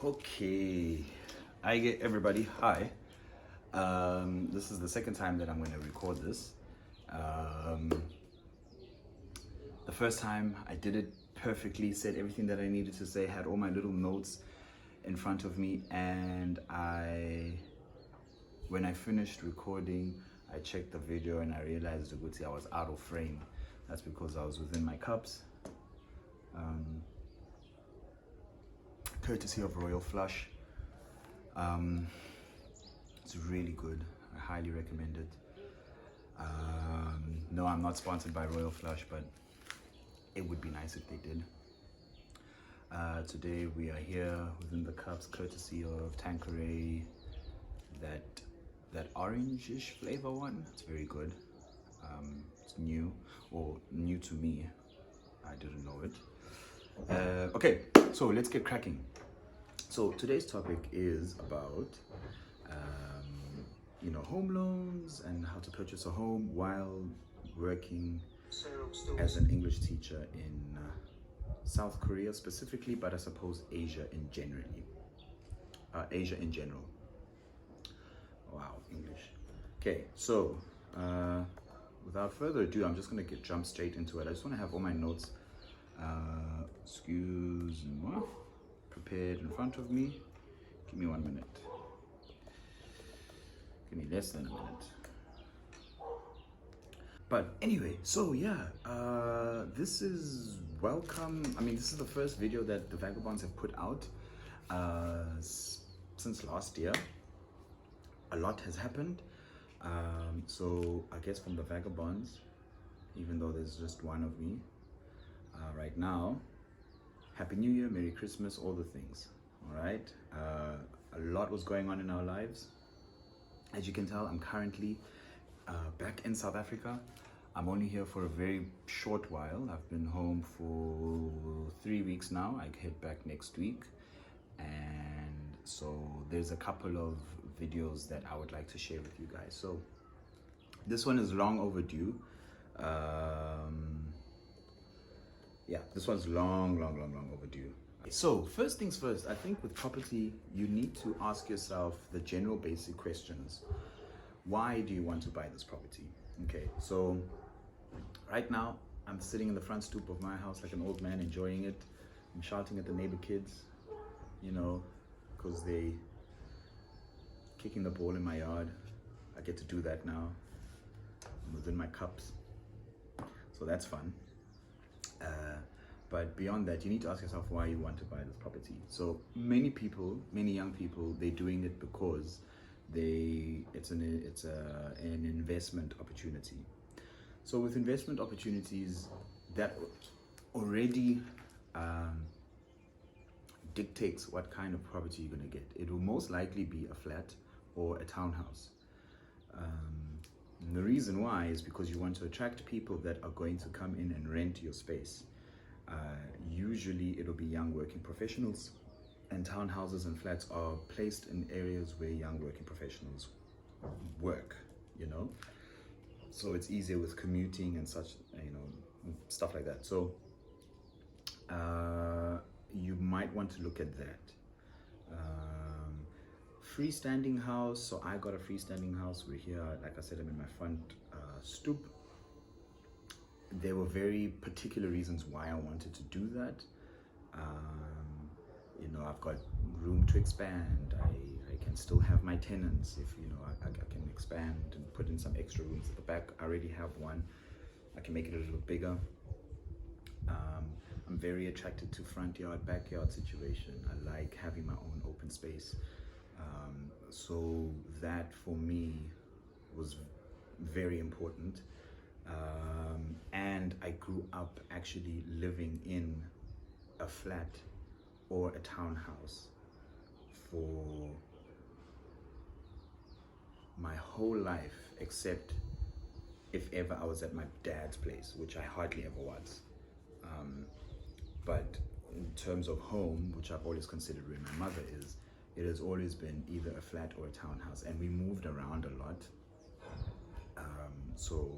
Okay, I get everybody. Hi. This is the second time that I'm going to record this. The first time I did it perfectly, said everything that I needed to say, had all my little notes in front of me, and when I finished recording, I checked the video and I realized that I was out of frame. That's because I was within my cups. Courtesy of Royal Flush. It's really good. I highly recommend it. No, I'm not sponsored by Royal Flush, but it would be nice if they did. Today we are here within the cups, courtesy of Tanqueray. That orange-ish flavor one. It's very good. It's new to me. I didn't know it. Okay, so let's get cracking. So today's topic is about home loans and how to purchase a home while working as an English teacher in South Korea specifically, but I suppose Asia in general. Wow, English. Okay, so without further ado, I'm just gonna jump straight into it. I just want to have all my notes prepared in front of me. Give me 1 minute. Give me less than a minute. But anyway, so yeah, this is welcome. I mean, this is the first video that the Vagabonds have put out since last year. A lot has happened. So I guess from the Vagabonds, even though there's just one of me right now, Happy New Year, Merry Christmas, all the things. All right. A lot was going on in our lives. As you can tell, I'm currently back in South Africa. I'm only here for a very short while. I've been home for 3 weeks now. I head back next week. And so there's a couple of videos that I would like to share with you guys. So this one is long overdue. Yeah, this one's long overdue. So first things first, I think with property, you need to ask yourself the general basic questions. Why do you want to buy this property? Okay, so right now I'm sitting in the front stoop of my house like an old man enjoying it. I'm shouting at the neighbor kids, because they kicking the ball in my yard. I get to do that now. I'm within my cups, so that's fun. But beyond that, you need to ask yourself why you want to buy this property. So many young people, they're doing it because it's an investment opportunity. So with investment opportunities, that already dictates what kind of property you're going to get. It will most likely be a flat or a townhouse. And the reason why is because you want to attract people that are going to come in and rent your space. Usually it'll be young working professionals, and townhouses and flats are placed in areas where young working professionals work, so it's easier with commuting and such, stuff like that. So you might want to look at that. Freestanding house. So I got a freestanding house. We're here, like I said, I'm in my front stoop. There were very particular reasons why I wanted to do that. I've got room to expand. I can still have my tenants if I can expand and put in some extra rooms at the back. I already have one. I can make it a little bigger. I'm very attracted to front yard, backyard situation. I like having my own open space. So that for me was very important. And I grew up actually living in a flat or a townhouse for my whole life, except if ever I was at my dad's place, which I hardly ever was. But in terms of home, which I've always considered where my mother is, it has always been either a flat or a townhouse, and we moved around a lot. So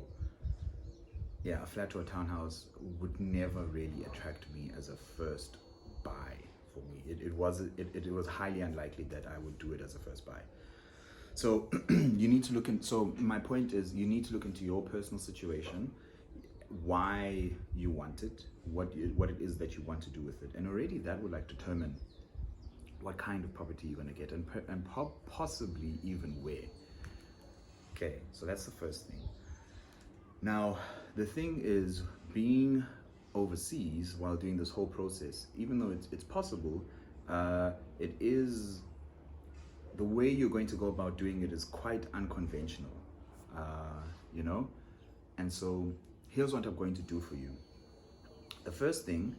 yeah, a flat or a townhouse would never really attract me as a first buy for me. It was highly unlikely that I would do it as a first buy. So you need to look in. So my point is, you need to look into your personal situation, why you want it, what it is that you want to do with it, and already that would like determine what kind of property you're going to get, and possibly even where. Okay, so that's the first thing. Now, the thing is, being overseas while doing this whole process, even though it's possible, it is, the way you're going to go about doing it is quite unconventional, you know? And so here's what I'm going to do for you. The first thing,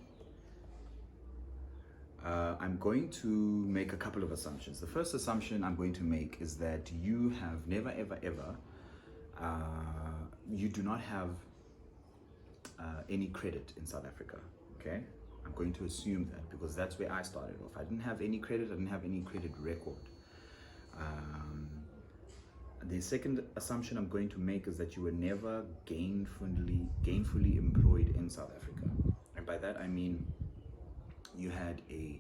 I'm going to make a couple of assumptions. The first assumption I'm going to make is that you have never, ever, ever, you do not have any credit in South Africa, okay? I'm going to assume that because that's where I started off. I didn't have any credit, I didn't have any credit record. The second assumption I'm going to make is that you were never gainfully employed in South Africa. And by that I mean you had a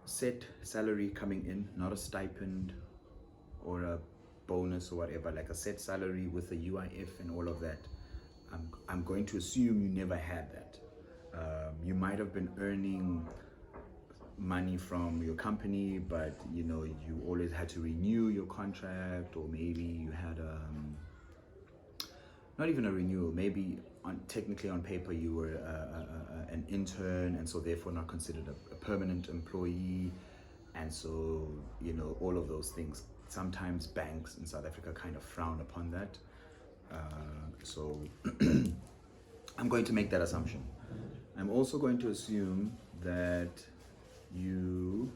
set salary coming in, not a stipend or a bonus or whatever, like a set salary with a UIF and all of that. I'm going to assume you never had that. You might have been earning money from your company, but you know, you always had to renew your contract, or maybe you had not even a renewal, maybe technically on paper you were an intern, and so therefore not considered a permanent employee. And so, you know, all of those things, sometimes banks in South Africa kind of frown upon that. So I'm going to make that assumption. I'm also going to assume that you,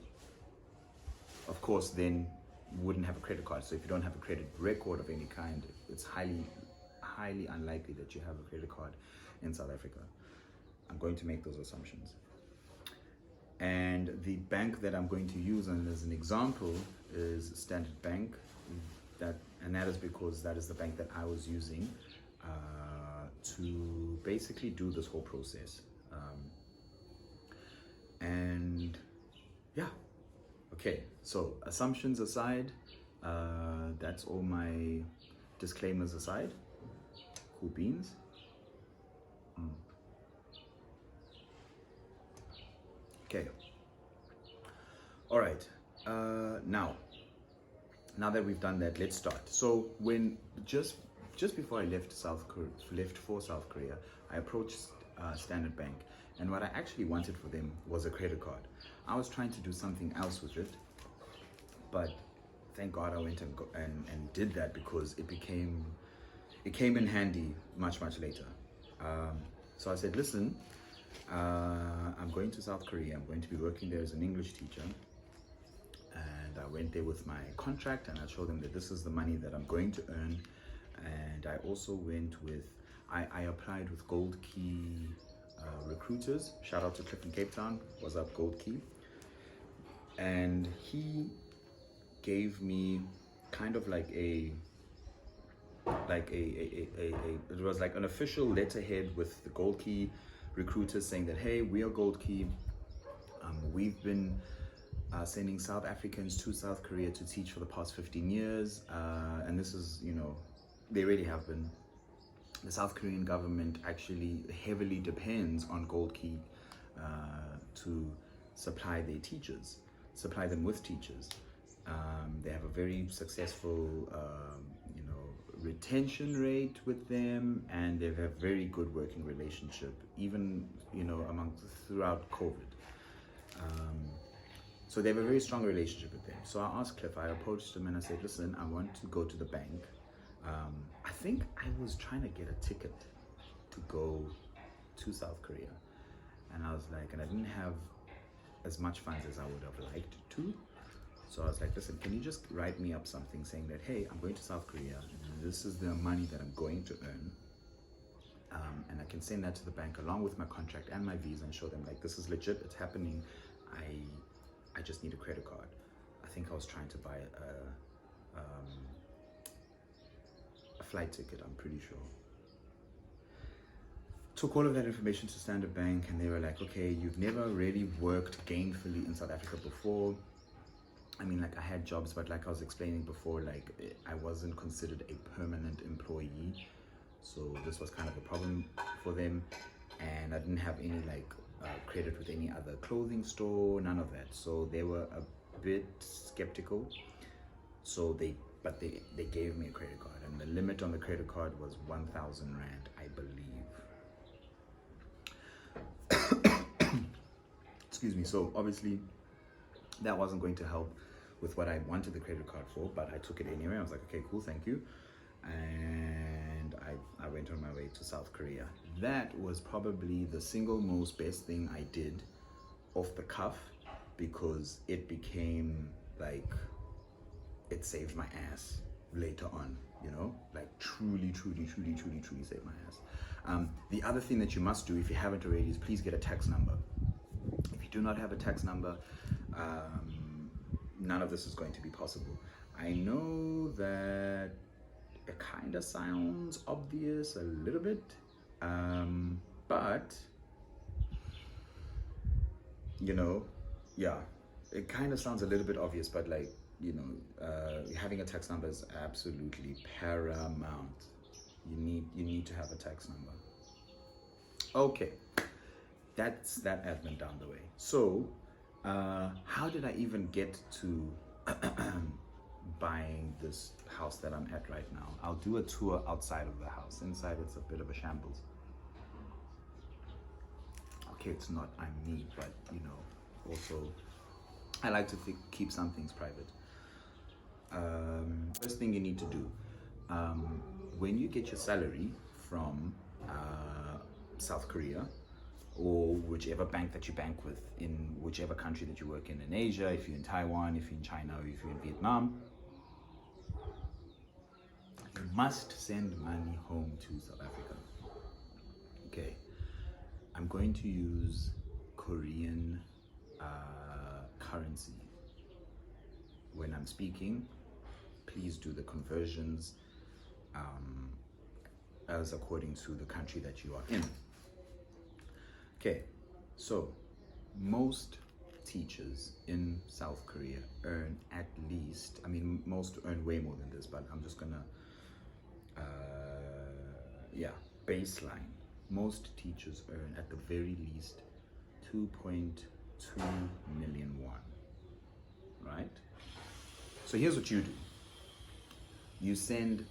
of course, then wouldn't have a credit card. So if you don't have a credit record of any kind, it's highly unlikely that you have a credit card in South Africa. I'm going to make those assumptions. And the bank that I'm going to use as an example is Standard Bank. And that is because that is the bank that I was using to basically do this whole process. And yeah, okay, so assumptions aside, that's all my disclaimers aside. Cool beans. Okay. All right. Now that we've done that, let's start. So when just before I left for South Korea, I approached Standard Bank, and what I actually wanted for them was a credit card. I was trying to do something else with it, but thank God I went and did that, because it came in handy much later. So I said, listen, I'm going to South Korea. I'm going to be working there as an English teacher. And I went there with my contract, and I showed them that this is the money that I'm going to earn. And I also went with, I applied with Gold Key recruiters. Shout out to Cliff in Cape Town. What's up, Gold Key? And he gave me kind of like it was like an official letterhead with the Gold Key recruiters saying that, hey, we are Gold Key. We've been sending South Africans to South Korea to teach for the past 15 years. And this is, you know, they really have been. The South Korean government actually heavily depends on Gold Key to supply their teachers, supply them with teachers. They have a very successful, retention rate with them, and they have a very good working relationship, even, throughout COVID. So they have a very strong relationship with them. So I asked Cliff, I approached him and I said, listen, I want to go to the bank. I think I was trying to get a ticket to go to South Korea. And I was like, and I didn't have as much funds as I would have liked to. So I was like, listen, can you just write me up something saying that, hey, I'm going to South Korea. This is the money that I'm going to earn. And I can send that to the bank along with my contract and my visa and show them, like, this is legit, it's happening. I just need a credit card. I think I was trying to buy a flight ticket, I'm pretty sure. took all of that information to Standard Bank, and they were like, okay, you've never really worked gainfully in South Africa before. I mean, like, I had jobs, but like I was explaining before, like, I wasn't considered a permanent employee. So this was kind of a problem for them. And I didn't have any, like, credit with any other clothing store, none of that. So they were a bit skeptical. So they gave me a credit card. And the limit on the credit card was 1,000 Rand, I believe. Excuse me. So obviously that wasn't going to help with what I wanted the credit card for, but I took it anyway. I was like, okay, cool, thank you. And I went on my way to South Korea. That was probably the single most best thing I did off the cuff, because it became like, it saved my ass later on, you know, like truly saved my ass. The other thing that you must do, if you haven't already, is please get a tax number. If you do not have a tax number, none of this is going to be possible. I know that it kind of sounds obvious a little bit, but you know, yeah, it kind of sounds a little bit obvious, but like, you know, having a tax number is absolutely paramount. You need to have a tax number. Okay, that's that admin down the way. So how did I even get to buying this house that I'm at right now? I'll do a tour outside of the house. Inside it's a bit of a shambles. Okay, it's not, I'm me, but you know, also I like to keep some things private. First thing you need to do, when you get your salary from South Korea, or whichever bank that you bank with, in whichever country that you work in Asia, if you're in Taiwan, if you're in China, or if you're in Vietnam, you must send money home to South Africa. Okay, I'm going to use Korean currency. When I'm speaking, please do the conversions as according to the country that you are in. Okay, so most teachers in South Korea earn at least, I mean, most earn way more than this, but I'm just gonna, baseline. Most teachers earn at the very least 2.2 million won, right? So here's what you do. You send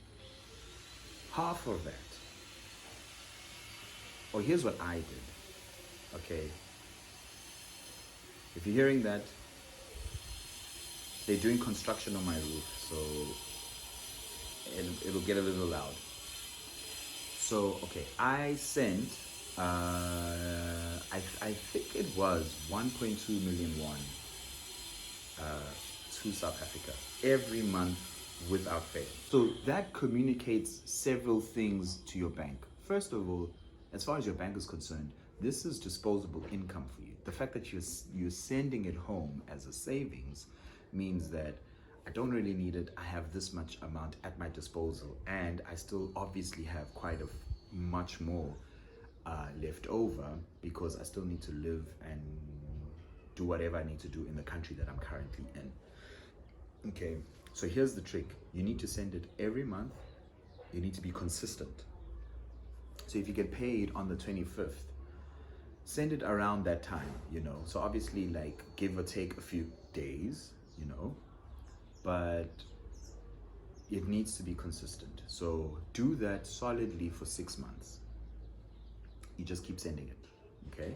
half of that, or here's what I did. Okay, if you're hearing that, they're doing construction on my roof, so it'll get a little loud. So, okay, I sent, I think it was 1.2 million won to South Africa every month without fail. So that communicates several things to your bank. First of all, as far as your bank is concerned, this is disposable income for you. The fact that you're sending it home as a savings means that I don't really need it. I have this much amount at my disposal, and I still obviously have quite much more left over, because I still need to live and do whatever I need to do in the country that I'm currently in. Okay, so here's the trick. You need to send it every month. You need to be consistent. So if you get paid on the 25th, send it around that time, you know. So obviously, like, give or take a few days, you know, but it needs to be consistent. So do that solidly for 6 months. You just keep sending it, okay?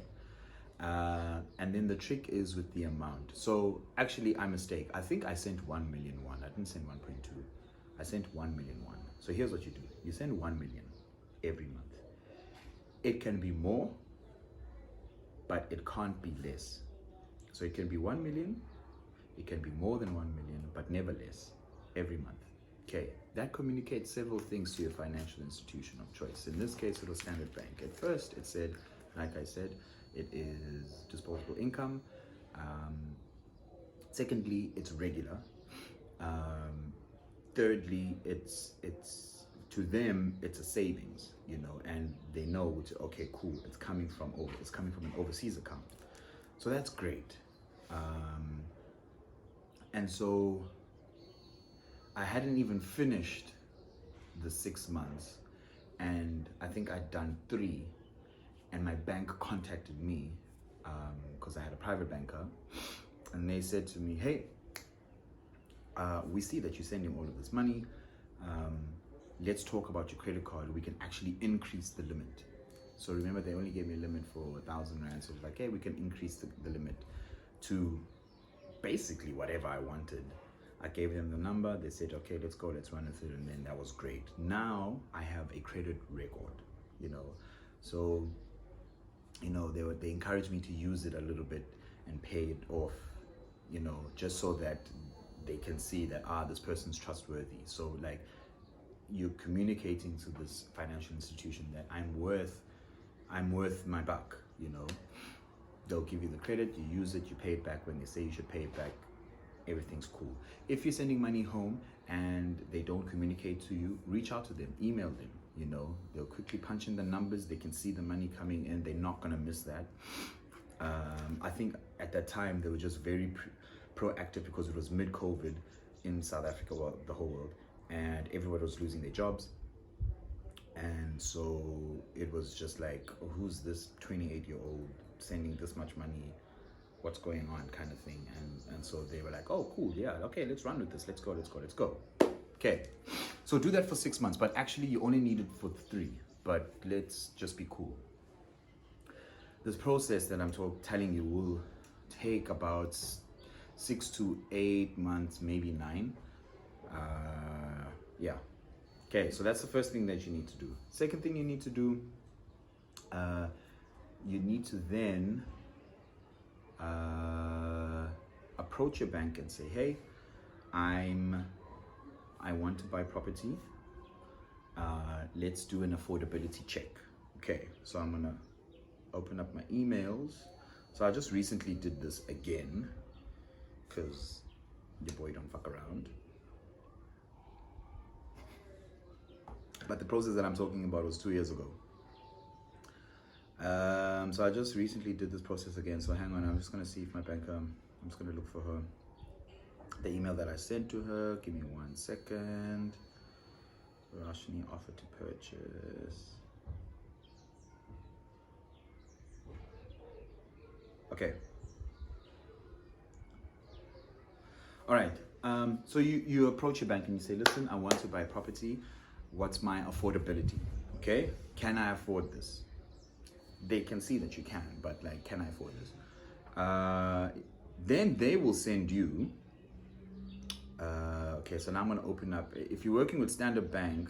And then the trick is with the amount. So actually, I mistake. I think I sent 1 million won. I didn't send 1.2. I sent 1 million won. So here's what you do. You send 1 million every month. It can be more, but it can't be less. So it can be 1 million, it can be more than 1 million, but never less, every month. Okay, that communicates several things to your financial institution of choice. In this case, it was Standard Bank. At first, it said, like I said, it is disposable income. Secondly, it's regular. Thirdly, it's to them it's a savings, you know, and they know it's okay, cool, it's coming from an overseas account. So that's great. And so I hadn't even finished the 6 months, and I think I'd done 3, and my bank contacted me because I had a private banker, and they said to me, hey, we see that you're sending all of this money. Let's talk about your credit card. We can actually increase the limit. So remember, they only gave me a limit for 1,000 rand. So it's like, hey, we can increase the limit to basically whatever I wanted. I gave them the number. They said, okay, let's go, let's run it through. And then that was great. Now I have a credit record, you know. So, you know, they encouraged me to use it a little bit and pay it off, you know, just so that they can see that, this person's trustworthy. So like, you're communicating to this financial institution that I'm worth my buck, you know. They'll give you the credit, you use it, you pay it back when they say you should pay it back. Everything's cool. If you're sending money home and they don't communicate to you, reach out to them, email them, you know. They'll quickly punch in the numbers, they can see the money coming in, they're not gonna miss that. I think at that time they were just very proactive because it was mid-COVID in South Africa, well, the whole world, and everybody was losing their jobs. And so it was just like, who's this 28-year-old sending this much money? What's going on, kind of thing. And so they were like, oh, cool, yeah, okay, let's run with this. Let's go. Okay, so do that for 6 months, but actually you only need it for 3, but let's just be cool. This process that I'm telling you will take about 6 to 8 months, maybe 9. Yeah. Okay, so that's the first thing that you need to do. Second thing you need to do, you need to then approach your bank and say, hey, I want to buy property. Let's do an affordability check. Okay, so I'm gonna open up my emails. So I just recently did this again because your boy don't fuck around. But the process that I'm talking about was 2 years ago. So I just recently did this process again. So hang on, I'm just gonna see if my banker, I'm just gonna look for her, the email that I sent to her. Give me 1 second. Roshni offer to purchase. Okay. All right. So you approach your bank and you say, listen, I want to buy property. What's my affordability? Okay. Can I afford this? They can see that you can, but like, can I afford this? Then they will send you, okay, so now I'm gonna open up, if you're working with Standard Bank,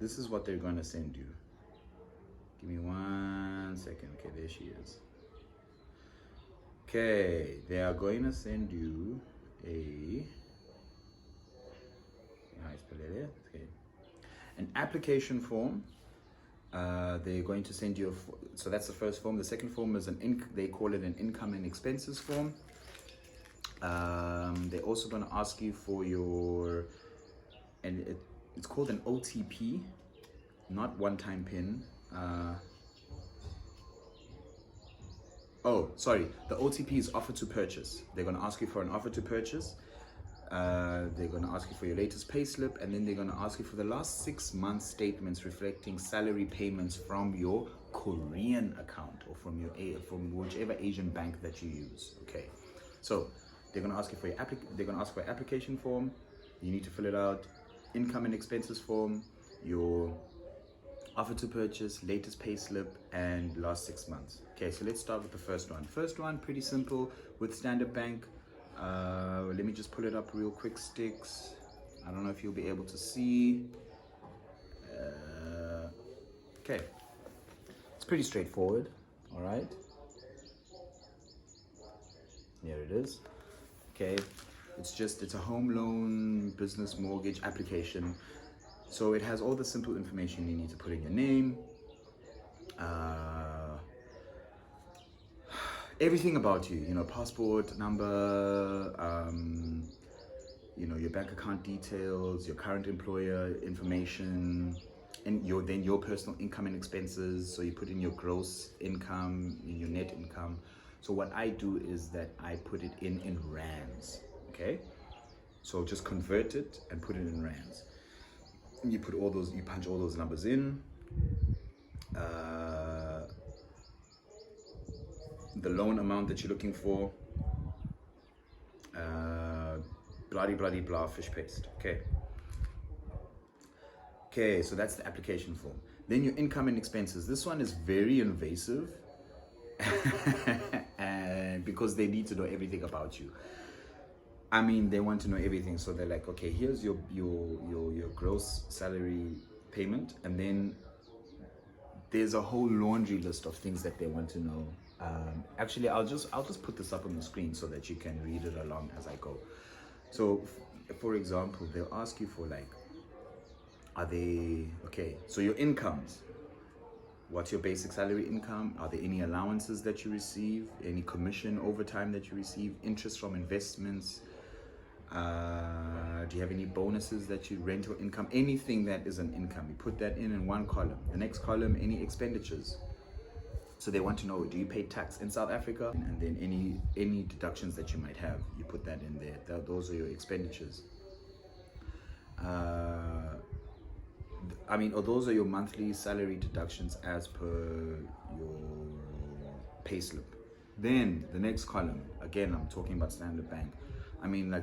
this is what they're gonna send you. Give me 1 second. Okay, there she is. Okay, they are going to send you an application form. They're going to send you so that's the first form. The second form is they call it an income and expenses form. They're also going to ask you for it's called an OTP, not one-time PIN. The OTP is offer to purchase. They're going to ask you for an offer to purchase. They're going to ask you for your latest payslip, and then they're going to ask you for the last 6 months statements reflecting salary payments from your Korean account or from whichever Asian bank that you use. Okay, so they're going to ask you for they're going to ask for your application form. You need to fill it out. Income and expenses form, your offer to purchase, latest payslip, and last 6 months. Okay, so let's start with the first one. First one, pretty simple with Standard Bank. Let me just pull it up real quick, Sticks. I don't know if you'll be able to see. Okay, it's pretty straightforward. All right, here it is. Okay, it's a home loan business mortgage application. So it has all the simple information you need to put in your name, everything about you, passport number, your bank account details, your current employer information, and your personal income and expenses. So you put in your gross income, in your net income. So what I do is that I put it in rands. Okay, so just convert it and put it in rands. You punch all those numbers in. The loan amount that you're looking for. Bloody blah, fish paste. Okay, so that's the application form. Then your income and expenses. This one is very invasive, and because they need to know everything about you. I mean, they want to know everything. So they're like, okay, here's your gross salary payment, and then there's a whole laundry list of things that they want to know. Actually, I'll just put this up on the screen so that you can read it along as I go. So, for example, they'll ask you for like, so your incomes. What's your basic salary income? Are there any allowances that you receive? Any commission, overtime that you receive? Interest from investments? Do you have any bonuses that you rental income? Anything that is an income, you put that in one column. The next column, any expenditures. So they want to know, do you pay tax in South Africa? And then any deductions that you might have, you put that in there. Those are your expenditures. Those are your monthly salary deductions as per your payslip. Then the next column, again, I'm talking about Standard Bank.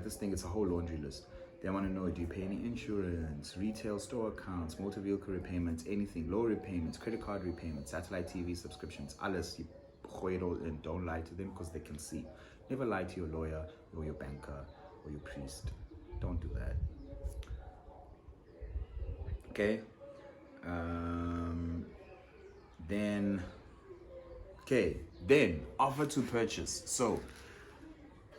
This thing, it's a whole laundry list. They want to know, do you pay any insurance, retail store accounts, motor vehicle repayments, anything, loan repayments, credit card repayments, satellite TV subscriptions, alles, you gooi it all in. Don't lie to them because they can see. Never lie to your lawyer or your banker or your priest. Don't do that. Okay. Then offer to purchase. So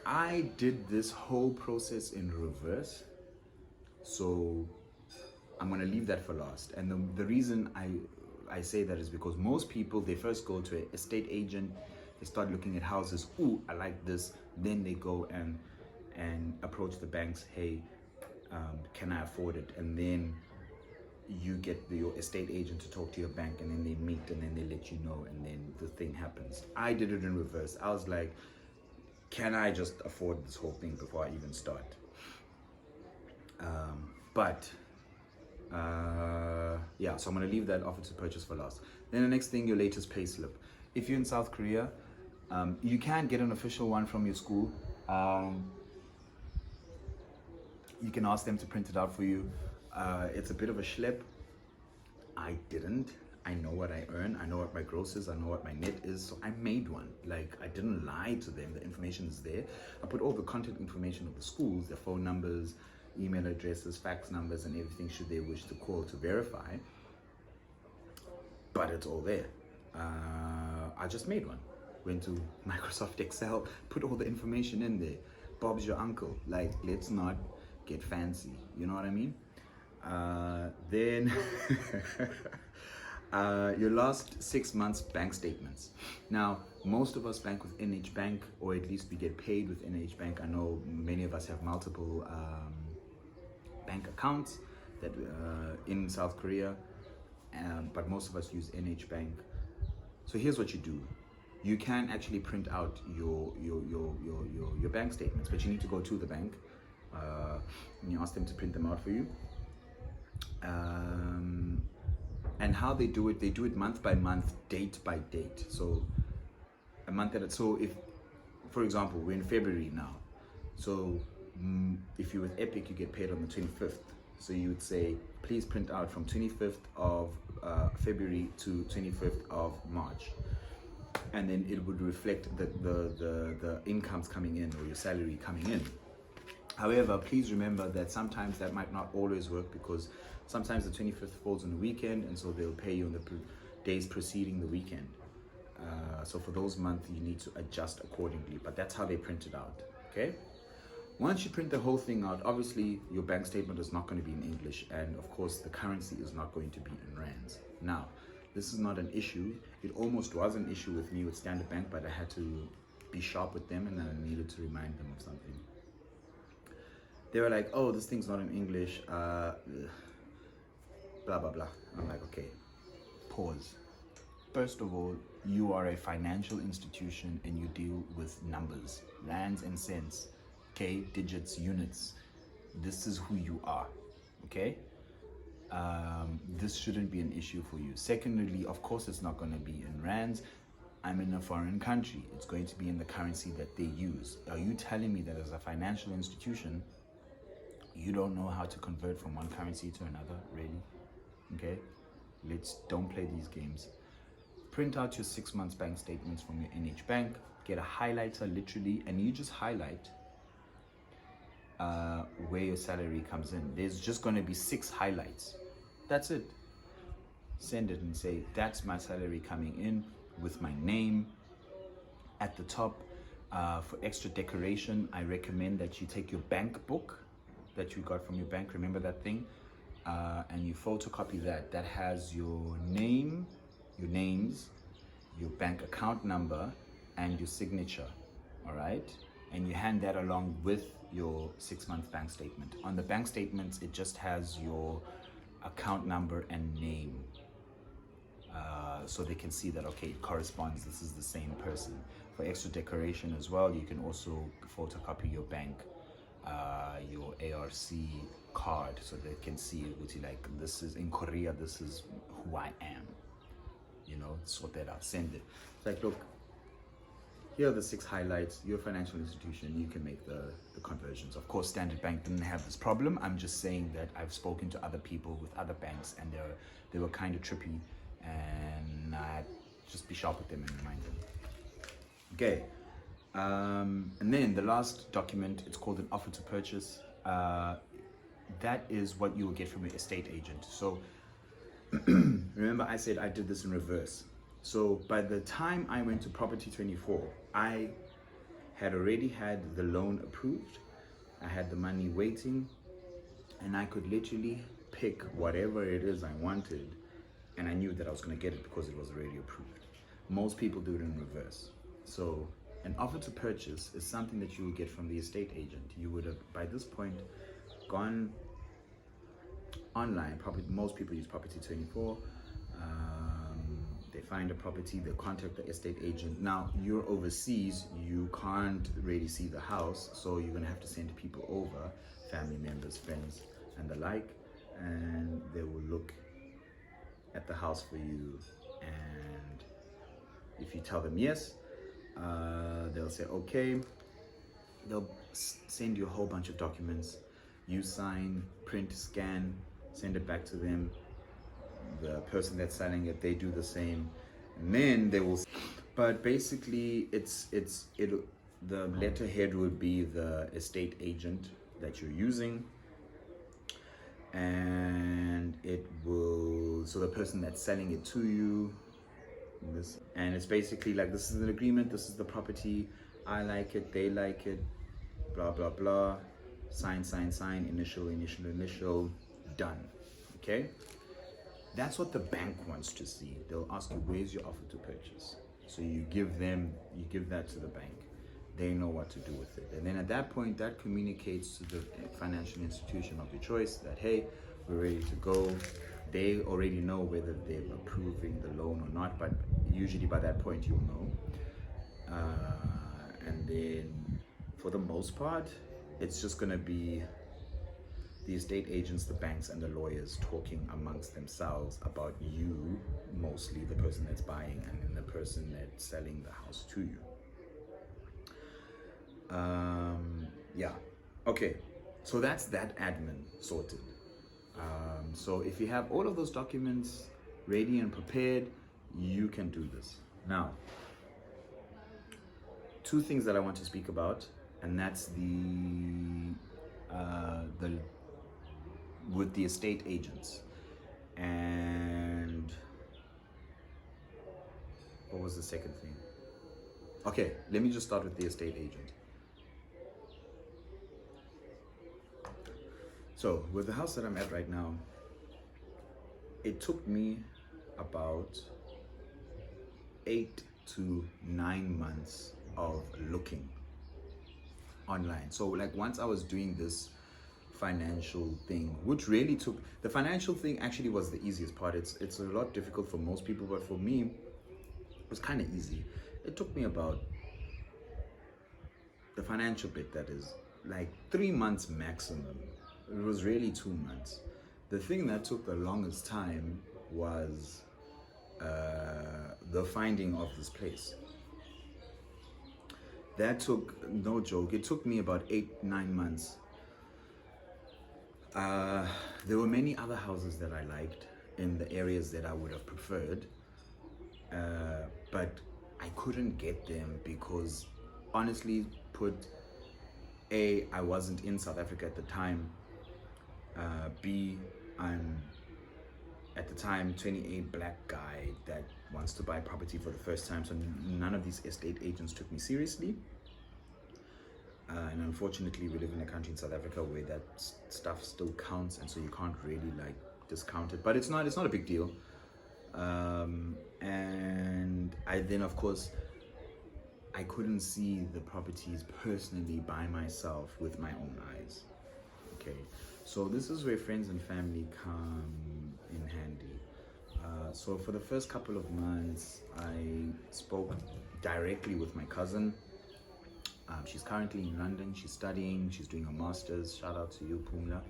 I did this whole process in reverse. So I'm going to leave that for last. And the reason I say that is because most people, they first go to an estate agent, they start looking at houses. Ooh, I like this. Then they go and approach the banks. Hey, can I afford it? And then you get your estate agent to talk to your bank, and then they meet, and then they let you know, and then the thing happens. I did it in reverse. I was like, can I just afford this whole thing before I even start? So I'm going to leave that offer to purchase for last. Then the next thing, your latest pay slip. If you're in South Korea, you can get an official one from your school. You can ask them to print it out for you. It's a bit of a schlep. I didn't. I know what I earn. I know what my gross is. I know what my net is. So I made one. I didn't lie to them. The information is there. I put all the contact information of the schools, their phone numbers, email addresses, fax numbers, and everything should they wish to call to verify. But it's all there. I just made one. Went to Microsoft Excel, put all the information in there. Bob's your uncle. Let's not get fancy. You know what I mean? Then your last 6 months bank statements. Now, most of us bank with NH Bank, or at least we get paid with NH Bank. I know many of us have multiple bank accounts that in South Korea, but most of us use NH Bank. So here's what you do. You can actually print out your bank statements, but you need to go to the bank and you ask them to print them out for you. And how they do it month by month, date by date. So a month at a, so if, for example, we're in February now. So if you're with Epic, you get paid on the 25th. So you would say, please print out from 25th of February to 25th of March. And then it would reflect the incomes coming in, or your salary coming in. However, please remember that sometimes that might not always work, because sometimes the 25th falls on the weekend, and so they'll pay you on the days preceding the weekend. So for those months, you need to adjust accordingly, but that's how they print it out, okay? Once you print the whole thing out, obviously your bank statement is not going to be in English, and of course the currency is not going to be in rands. Now, this is not an issue. It almost was an issue with me with Standard Bank, but I had to be sharp with them, and I needed to remind them of something. They were like, oh, this thing's not in English, blah, blah, blah. I'm like, okay, pause. First of all, you are a financial institution and you deal with numbers, rands and cents, okay, digits, units. This is who you are, okay? This shouldn't be an issue for you. Secondly, of course, it's not going to be in rands. I'm in a foreign country. It's going to be in the currency that they use. Are you telling me that as a financial institution, you don't know how to convert from one currency to another? Really? Okay? Don't play these games. Print out your 6 months bank statements from your NH Bank. Get a highlighter, literally, and you just highlight where your salary comes in. There's just going to be 6 highlights. That's it. Send it and say, that's my salary coming in with my name at the top. For extra decoration, I recommend that you take your bank book that you got from your bank. Remember that thing? And you photocopy that. That has your name, your names, your bank account number, and your signature. All right? And you hand that along with your 6 month bank statement. On the bank statements, it just has your account number and name. So they can see that, okay, it corresponds, this is the same person. For extra decoration as well, you can also photocopy your bank, your ARC card, so they can see it, like, this is in Korea, this is who I am. You know, sort that out, send it. It's like, look, here are the 6 highlights. You're a financial institution, you can make the conversions. Of course, Standard Bank didn't have this problem. I'm just saying that I've spoken to other people with other banks and they were kind of trippy, and I'd just be sharp with them and remind them. Okay, and then the last document, it's called an offer to purchase. That is what you will get from your estate agent. So remember I said I did this in reverse. So by the time I went to Property 24, I had already had the loan approved. I had the money waiting, and I could literally pick whatever it is I wanted, and I knew that I was going to get it because it was already approved. Most people do it in reverse. So an offer to purchase is something that you will get from the estate agent. You would have, by this point, gone online. Most people use Property 24. They find a property, they contact the estate agent. Now, you're overseas, you can't really see the house, so you're gonna have to send people over, family members, friends, and the like, and they will look at the house for you. And if you tell them yes, they'll say okay. They'll send you a whole bunch of documents. You sign, print, scan, send it back to them. The person that's selling it, they do the same, and then they will. But basically, the letterhead would be the estate agent that you're using, and it will. So the person that's selling it to you, and it's basically like, this is an agreement. This is the property. I like it. They like it. Blah blah blah. Sign, sign, sign. Initial, initial, initial. Done. Okay. That's what the bank wants to see. They'll ask you, where's your offer to purchase? So you give that to the bank. They know what to do with it. And then at that point, that communicates to the financial institution of your choice that, hey, we're ready to go. They already know whether they're approving the loan or not, but usually by that point, you'll know. And then for the most part, it's just gonna be the estate agents, the banks, and the lawyers talking amongst themselves about you, mostly the person that's buying and then the person that's selling the house to you. Yeah, okay, so that's that admin sorted. So if you have all of those documents ready and prepared, you can do this. Now, 2 things that I want to speak about, and that's with the estate agents. And what was the second thing? Okay, let me just start with the estate agent. So with the house that I'm at right now, it took me about 8 to 9 months of looking online. So like once I was doing this financial thing, which really took the financial thing actually was the easiest part. It's a lot difficult for most people, but for me it was kind of easy. It took me about the financial bit, that is, like 3 months maximum. It was really 2 months. The thing that took the longest time was the finding of this place. That took, no joke, it took me about 8-9 months. There were many other houses that I liked in the areas that I would have preferred, but I couldn't get them because, honestly put, A, I wasn't in South Africa at the time. B, I'm at the time 28 black guy that wants to buy property for the first time, so none of these estate agents took me seriously. And unfortunately, we live in a country in South Africa where that stuff still counts, and so you can't really like discount it. But it's not a big deal. And I then, of course, I couldn't see the properties personally by myself with my own eyes. Okay, so this is where friends and family come in handy. So for the first couple of months, I spoke directly with my cousin. She's currently in London. She's studying. She's doing a master's. Shout out to you, Pumla.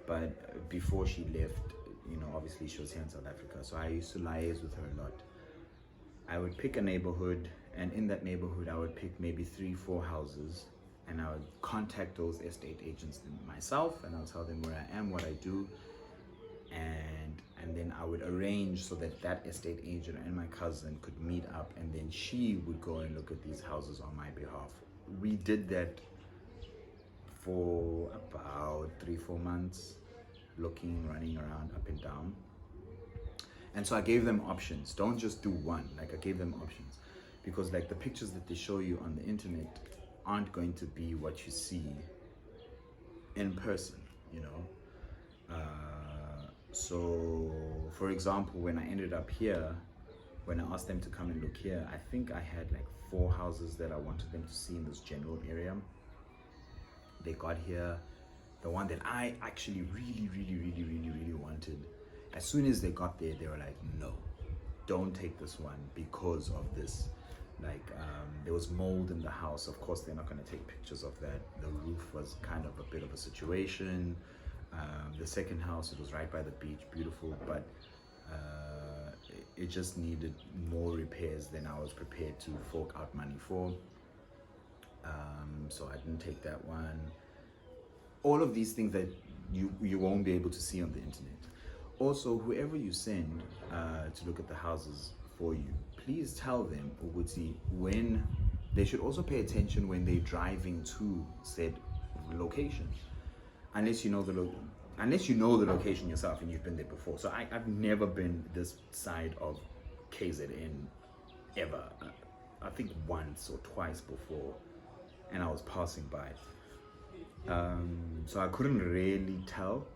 But before she left, obviously she was here in South Africa. So I used to liaise with her a lot. I would pick a neighborhood, and in that neighborhood, I would pick maybe 3-4 houses, and I would contact those estate agents myself, and I'll tell them where I am, what I do, and then I would arrange so that that estate agent and my cousin could meet up, and then she would go and look at these houses on my behalf. We did that for about 3-4 months, looking, running around up and down. And so I gave them options. Don't just do one. Like, I gave them options, because like the pictures that they show you on the internet aren't going to be what you see in person, So for example, when I ended up here, when I asked them to come and look here, I think I had like 4 houses that I wanted them to see in this general area. They got here, the one that I actually really wanted. As soon as they got there, they were like, no, don't take this one because of this. Like, there was mold in the house. Of course, they're not going to take pictures of that. The roof was kind of a bit of a situation. The second house, it was right by the beach, beautiful, but it just needed more repairs than I was prepared to fork out money for. So I didn't take that one. All of these things that you won't be able to see on the internet. Also, whoever you send to look at the houses for you, please tell them, Uguti, when they should also pay attention when they're driving to said location. Unless you know the location yourself and you've been there before. So I've never been this side of KZN ever. I think once or twice before, and I was passing by. So I couldn't really tell.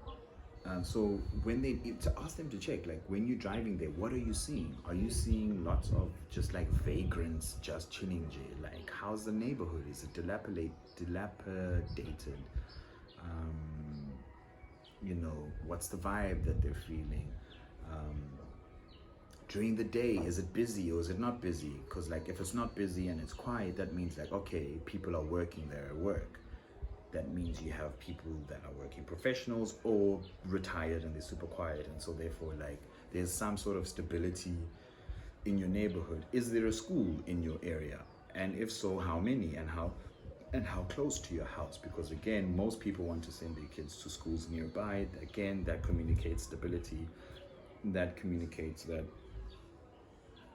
So when to ask them to check, like when you're driving there, what are you seeing? Are you seeing lots of just like vagrants just chilling there? Like, how's the neighborhood? Is it dilapidated? What's the vibe that they're feeling? During the day, is it busy or is it not busy? Because like if it's not busy and it's quiet, that means like, okay, people are working there at work. That means you have people that are working professionals or retired and they're super quiet, and so therefore like there's some sort of stability in your neighborhood. Is there a school in your area? And if so, how many, and how close to your house? Because again, most people want to send their kids to schools nearby. Again, that communicates stability. That communicates that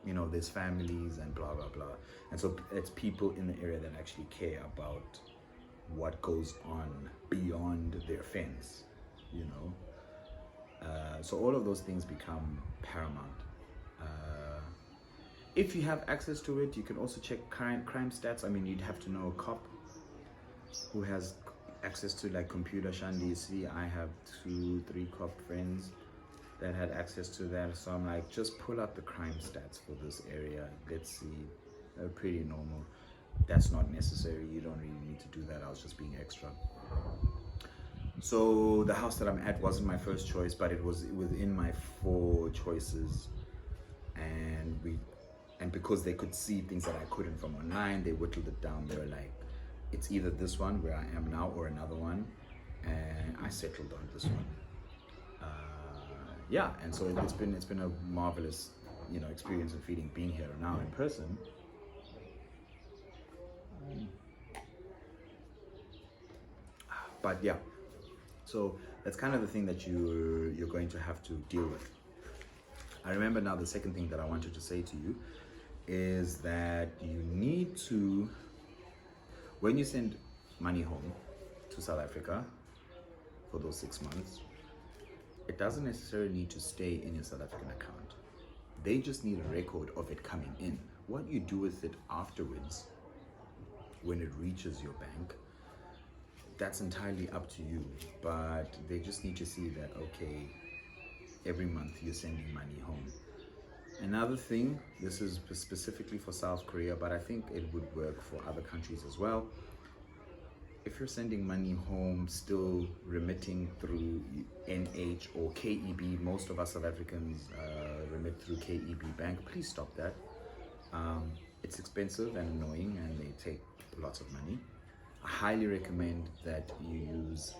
there's families and blah blah blah. And so it's people in the area that actually care about what goes on beyond their fence, so all of those things become paramount. If you have access to it, you can also check crime stats. I mean, you'd have to know a cop who has access to like computer. Shandi, see, I have 2-3 cop friends that had access to that, so I'm like, just pull out the crime stats for this area, let's see. They're pretty normal. That's not necessary, you don't really need to do that. I was just being extra. So the house that I'm at wasn't my first choice, but it was within my 4 choices, and because they could see things that I couldn't from online, they whittled it down. They were like, it's either this one where I am now or another one, and I settled on this one. Yeah, and so it's been a marvelous, experience and feeling being here now in person. But yeah, so that's kind of the thing that you're going to have to deal with. I remember now the second thing that I wanted to say to you is that you need to, when you send money home to South Africa for those 6 months, it doesn't necessarily need to stay in your South African account. They just need a record of it coming in. What you do with it afterwards, when it reaches your bank, that's entirely up to you. But they just need to see that, okay, every month you're sending money home. Another thing, this is specifically for South Korea, but I think it would work for other countries as well. If you're sending money home, still remitting through NH or KEB, most of us South Africans remit through KEB Bank, please stop that. It's expensive and annoying, and they take lots of money. I highly recommend that you use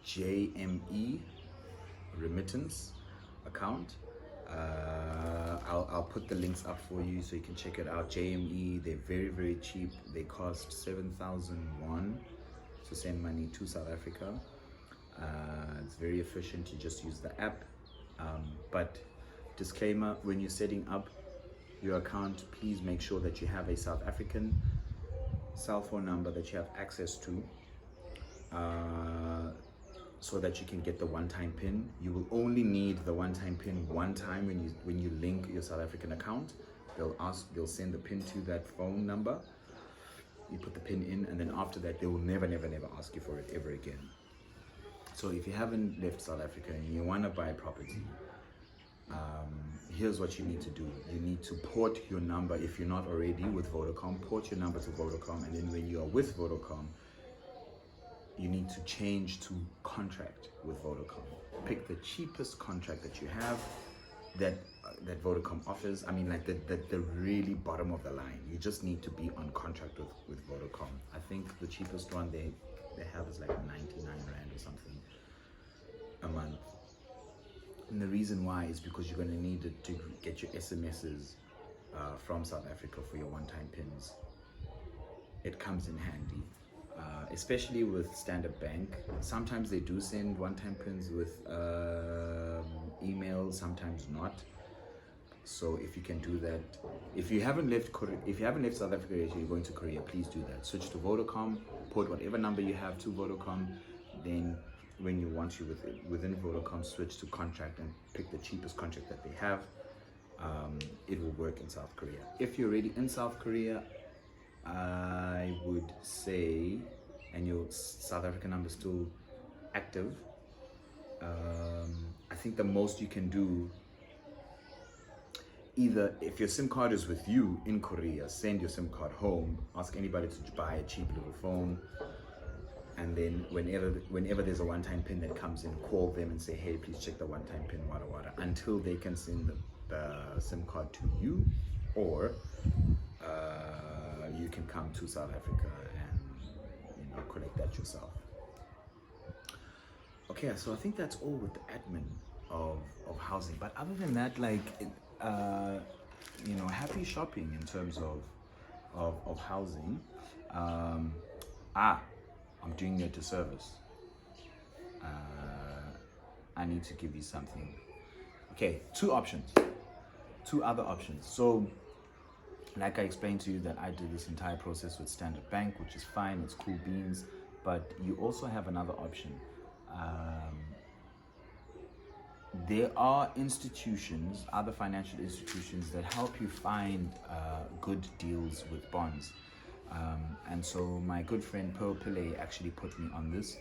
JME remittance account. I'll put the links up for you so you can check it out. JME, they're very, very cheap. They cost 7,000 won to send money to South Africa. It's very efficient. You just use the app. But disclaimer, when you're setting up your account, please make sure that you have a South African cell phone number that you have access to, so that you can get the one-time PIN. You will only need the one-time PIN one time when you link your South African account. They'll send the PIN to that phone number. You put the PIN in, and then after that, they will never ask you for it ever again. So if you haven't left South Africa and you want to buy property, here's what you need to do. You need to port your number. If you're not already with Vodacom, port your number to Vodacom, and then when you are with Vodacom, you need to change to contract with Vodacom. Pick the cheapest contract that you have that Vodacom offers. I mean, like the really bottom of the line. You just need to be on contract with Vodacom. I think the cheapest one they have is like 99 Rand or something a month. And the reason why is because you're going to need it to get your SMSs from South Africa for your one-time PINs. It comes in handy. Especially with Standard Bank. Sometimes they do send one-time PINs with email, sometimes not. So if you can do that, if you haven't left South Africa yet, you're going to Korea, please do that. Switch to Vodacom, port whatever number you have to Vodacom, then when you want you within Vodacom, switch to contract and pick the cheapest contract that they have. It will work in South Korea. If you're already in South Korea, I would say, and your South African number is still active, I think the most you can do, either if your SIM card is with you in Korea, send your SIM card home, ask anybody to buy a cheap little phone, and then whenever there's a one-time PIN that comes in, call them and say, hey, please check the one-time PIN, wada, until they can send the SIM card to you, or you can come to South Africa and collect that yourself. Okay, so I think that's all with the admin of housing. But other than that, happy shopping in terms of housing. I'm doing you a disservice. I need to give you something. Okay, two other options. So, like I explained to you, that I did this entire process with Standard Bank, which is fine, it's cool beans, but you also have another option. There are institutions, other financial institutions, that help you find good deals with bonds. And so my good friend Pearl Pillay actually put me on this.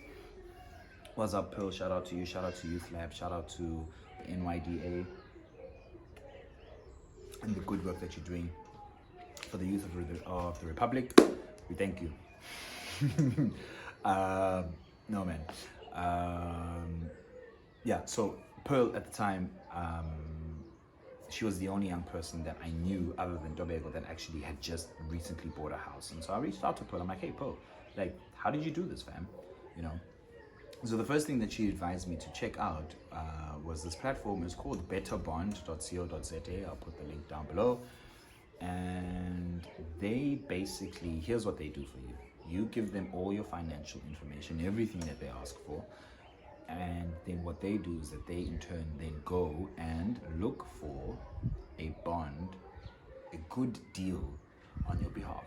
What's up, Pearl? Shout out to you, shout out to Youth Lab, shout out to the NYDA and the good work that you're doing for the youth of the Republic. We thank you. No, man. Yeah, so Pearl at the time, she was the only young person that I knew other than Dobego that actually had just recently bought a house. And so I reached out to Pearl. I'm like, hey, Pearl, like, how did you do this, fam? You know? So the first thing that she advised me to check out was this platform. It's called betterbond.co.za. I'll put the link down below. And they basically, here's what they do for you. You give them all your financial information, everything that they ask for. And then what they do is that they in turn then go and look for a bond, a good deal on your behalf.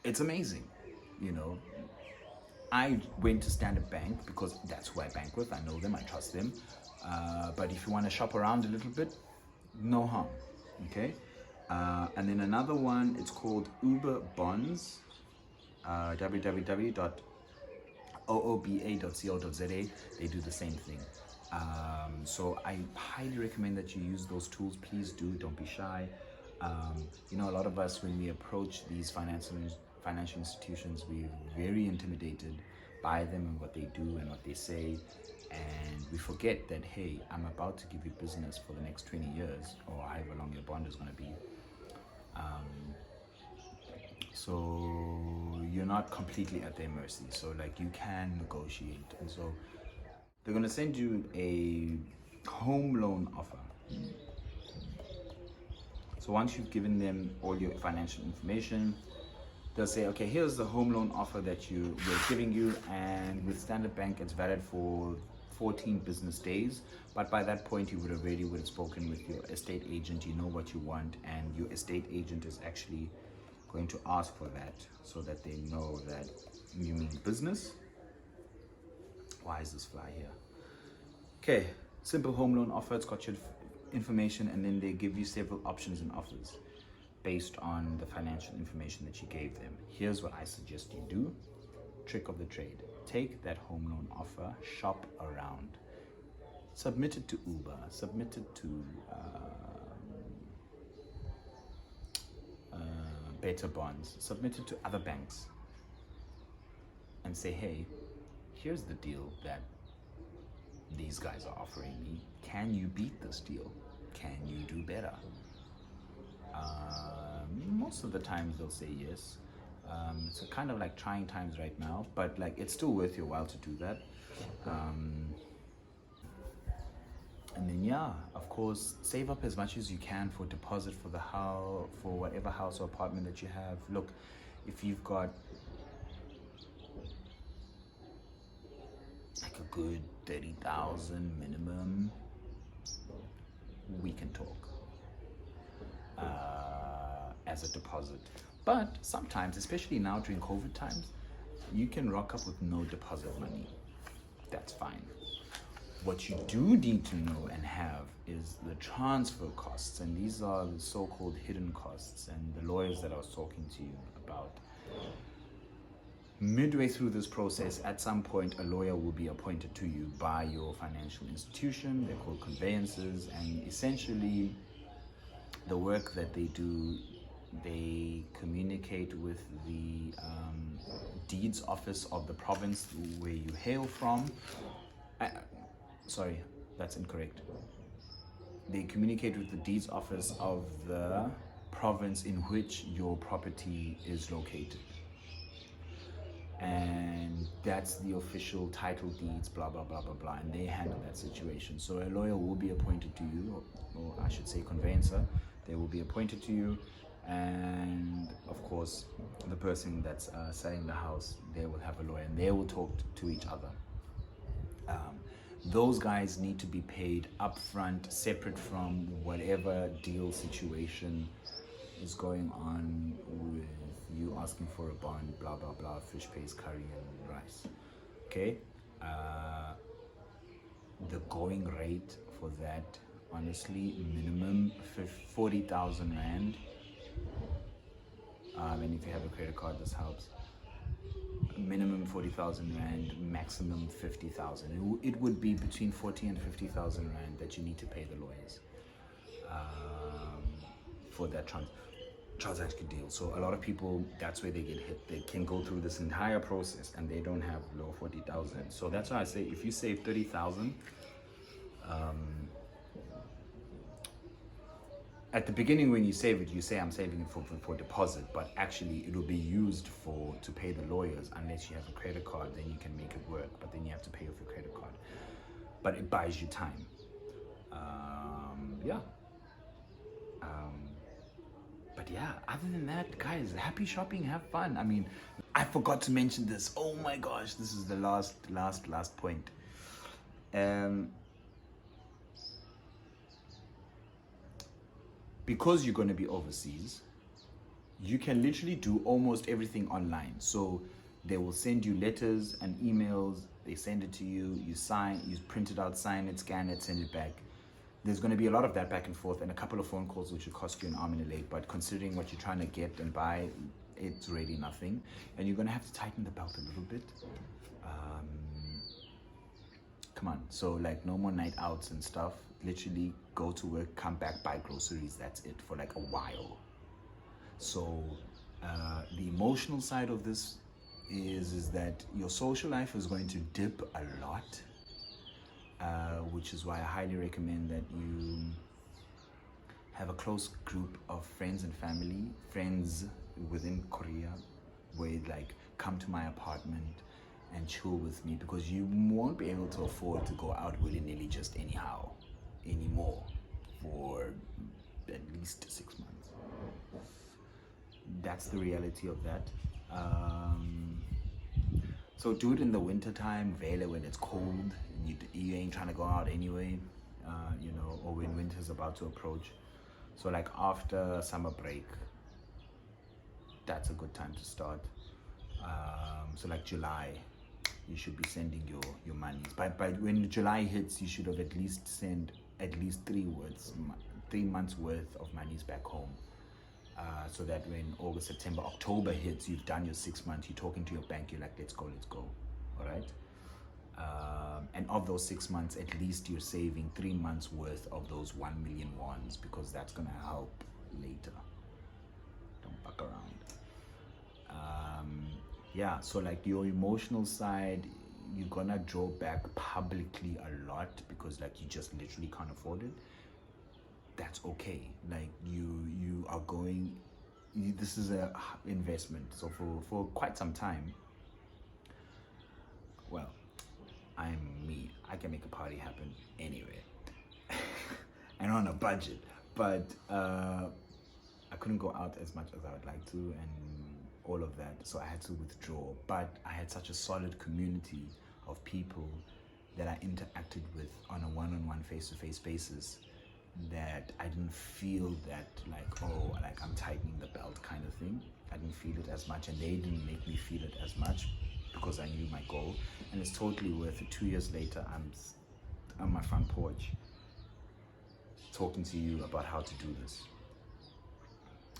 It's amazing, you know. I went to Standard Bank because that's who I bank with. I know them, I trust them. But if you want to shop around a little bit, no harm, okay? And then another one, it's called Uber Bonds, www.ooba.co.za. They do the same thing. So I highly recommend that you use those tools. Please do, don't be shy. You know, a lot of us, when we approach these financial institutions, we're very intimidated by them and what they do and what they say, and we forget that, hey, I'm about to give you business for the next 20 years or however long your bond is going to be. So you're not completely at their mercy. So like, you can negotiate, and so they're going to send you a home loan offer. So once you've given them all your financial information, they'll say, okay, here's the home loan offer that we're giving you, and with Standard Bank, it's valid for 14 business days. But by that point, you would have spoken with your estate agent. You know what you want, and your estate agent is actually going to ask for that so that they know that you mean business. Why is this fly here? Okay, simple home loan offer. It's got your information, and then they give you several options and offers based on the financial information that you gave them. Here's what I suggest you do. Trick of the trade. Take that home loan offer, shop around, submit it to Uber, submit it to Better Bonds, submit it to other banks, and say, hey, here's the deal that these guys are offering me. Can you beat this deal? Can you do better? Most of the times they'll say yes. It's a kind of like trying times right now, but like, it's still worth your while to do that. And then, yeah, of course, save up as much as you can for deposit for the house, for whatever house or apartment that you have. Look, if you've got like a good 30,000 minimum, we can talk as a deposit. But sometimes, especially now during COVID times, you can rock up with no deposit money. That's fine. What you do need to know and have is the transfer costs, and these are the so-called hidden costs, and the lawyers that I was talking to you about. Midway through this process, at some point, a lawyer will be appointed to you by your financial institution. They're called conveyancers, and essentially the work that they do, they communicate with the deeds office of the province where you hail from. Sorry, that's incorrect. They communicate with the deeds office of the province in which your property is located. And that's the official title deeds, blah, blah, blah, blah, blah. And they handle that situation. So a lawyer will be appointed to you, or I should say conveyancer. They will be appointed to you. And of course, the person that's selling the house, they will have a lawyer, and they will talk to each other. Those guys need to be paid upfront, separate from whatever deal situation is going on with you asking for a bond, blah, blah, blah, fish pays curry and rice. Okay? The going rate for that, honestly, minimum 40,000 Rand. And if you have a credit card, this helps. Minimum 40,000 Rand, maximum 50,000. It would be between 40 and 50,000 Rand that you need to pay the lawyers for that transfer. transaction deal. So a lot of people, that's where they get hit. They can go through this entire process and they don't have below 40,000. So that's why I say if you save 30,000, at the beginning when you save it, you say I'm saving it for deposit, but actually it will be used to pay the lawyers. Unless you have a credit card, then you can make it work, but then you have to pay off your credit card. But it buys you time. Yeah. But yeah, other than that, guys, happy shopping, have fun. I mean, I forgot to mention this. Oh my gosh, this is the last point. Because you're going to be overseas, you can literally do almost everything online. So they will send you letters and emails. They send it to you. You sign, you print it out, sign it, scan it, send it back. There's going to be a lot of that back and forth and a couple of phone calls which will cost you an arm and a leg. But considering what you're trying to get and buy, it's really nothing. And you're going to have to tighten the belt a little bit. Come on. So like no more night outs and stuff. Literally go to work, come back, buy groceries. That's it for like a while. So the emotional side of this is that your social life is going to dip a lot. Which is why I highly recommend that you have a close group of friends and family, friends within Korea, where like come to my apartment and chill with me, because you won't be able to afford to go out willy-nilly just anyhow anymore for at least 6 months. That's the reality of that. So do it in the winter time, vele, when it's cold, and you ain't trying to go out anyway, or when winter's about to approach. So like after summer break, that's a good time to start. So like July, you should be sending your monies. But when July hits, you should have at least sent at least 3 months worth of monies back home. So that when August, September, October hits, you've done your 6 months, you're talking to your bank, you're like, let's go. All right. And of those 6 months, at least you're saving 3 months worth of those 1 million wons, because that's going to help later. Don't fuck around. Yeah, so like your emotional side, you're going to draw back publicly a lot because like you just literally can't afford it. That's okay. Like you are going, this is a investment. So for quite some time, well, I'm me. I can make a party happen anyway and on a budget. But I couldn't go out as much as I would like to and all of that. So I had to withdraw. But I had such a solid community of people that I interacted with on a one-on-one, face-to-face basis, that I didn't feel that like, oh, like I'm tightening the belt kind of thing. I didn't feel it as much, and they didn't make me feel it as much, because I knew my goal. And it's totally worth it. 2 years later, I'm on my front porch talking to you about how to do this.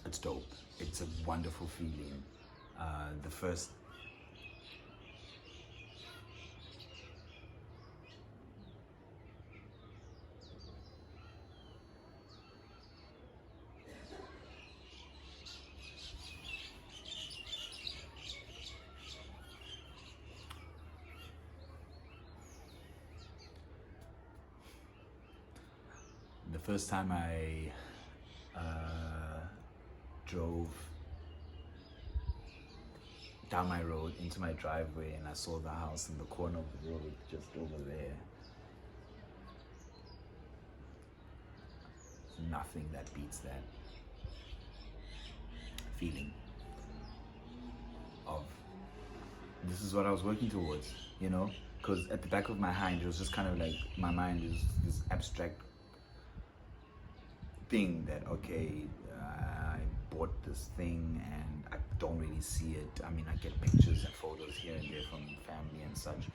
It's dope. It's a wonderful feeling. The first time I drove down my road into my driveway and I saw the house in the corner of the road just over there. Nothing that beats that feeling of, this is what I was working towards, because at the back of my mind, it was just kind of like, my mind is this abstract thing that, okay, I bought this thing and I don't really see it. I mean, I get pictures and photos here and there from family and such,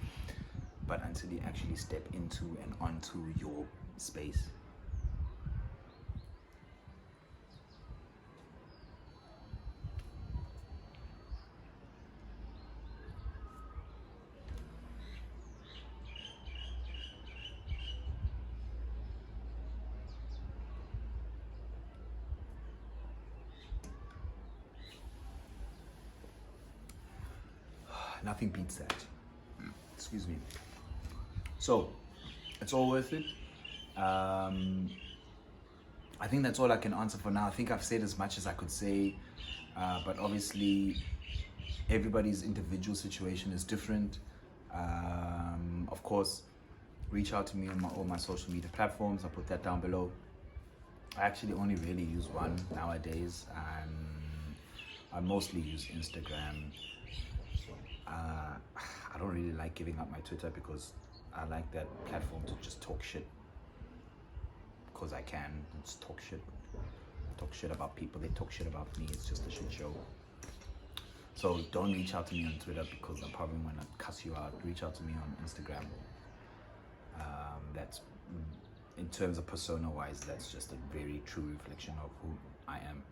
but until you actually step into and onto your space, Nothing beats that. Excuse me. So, it's all worth it. I think that's all I can answer for now. I think I've said as much as I could say, but obviously everybody's individual situation is different. Of course, reach out to me on all my social media platforms. I'll put that down below. I actually only really use one nowadays, and I mostly use Instagram. I don't really like giving up my Twitter because I like that platform to just talk shit. Because I can just talk shit. I talk shit about people, they talk shit about me. It's just a shit show. So don't reach out to me on Twitter because I'm probably gonna cuss you out. Reach out to me on Instagram. That's, in terms of persona wise, that's just a very true reflection of who I am.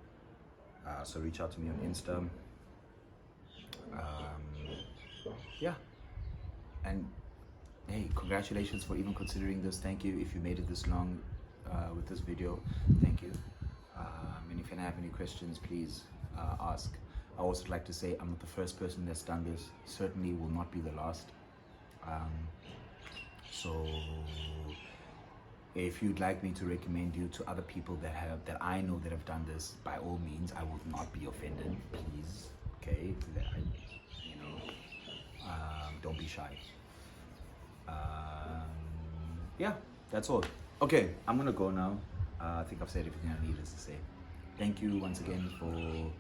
So reach out to me on Insta. Yeah. And hey, congratulations for even considering this. Thank you if you made it this long with this video. Thank you. And if you have any questions, please ask. I also would like to say I'm not the first person that's done this. Certainly will not be the last. So if you'd like me to recommend you to other people that I know that have done this, by all means, I would not be offended. Please, okay? Don't be shy. Yeah, that's all. Okay, I'm gonna go now. I think I've said everything I needed to say. Thank you once again for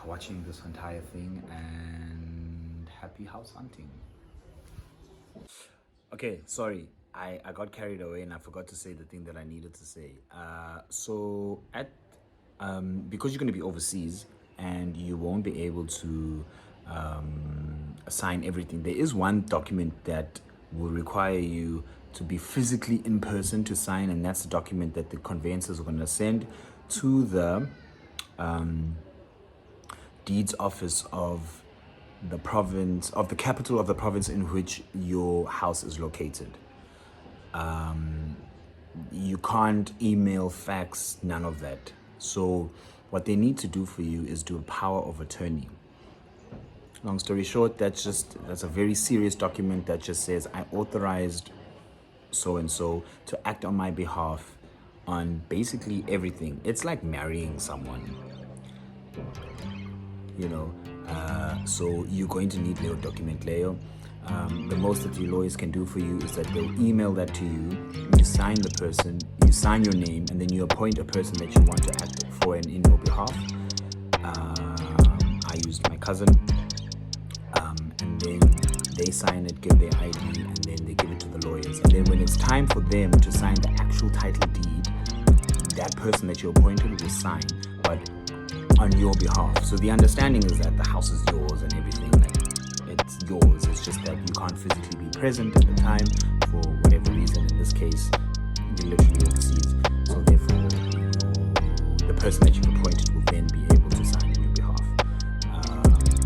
watching this entire thing, and happy house hunting. Okay, sorry, I got carried away and I forgot to say the thing that I needed to say. So because you're going to be overseas and you won't be able to sign everything, there is one document that will require you to be physically in person to sign, and that's the document that the conveyancers are going to send to the deeds office of the province, of the capital of the province in which your house is located. You can't email, fax, none of that. So what they need to do for you is do a power of attorney. Long story short, that's a very serious document that just says I authorized so and so to act on my behalf on basically everything. It's like marrying someone, you know. So you're going to need Leo document Leo. The most that the lawyers can do for you is that they'll email that to you. You sign the person, you sign your name, and then you appoint a person that you want to act for and in your behalf. I used my cousin, and then they sign it, give their ID, and then they give it to the lawyers. And then when it's time for them to sign the actual title deed, that person that you appointed will sign, but on your behalf. So the understanding is that the house is yours and everything, like it's yours. It's just that you can't physically be present at the time for whatever reason. In this case, you're literally overseas. So therefore, the person that you've appointed will then be able to sign on your behalf.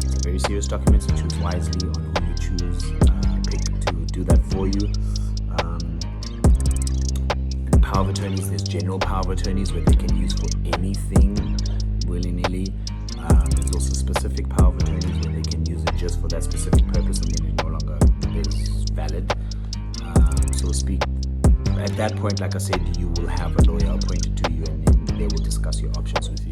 It's a very serious document, so choose wisely on who you choose pick to do that for you. And power of attorneys, there's general power of attorneys where they can use for anything willy-nilly. There's also specific power of attorneys where they can use it just for that specific purpose and then it no longer is valid, so to speak. At that point, like I said, you will have a lawyer appointed to you and then they will discuss your options with you.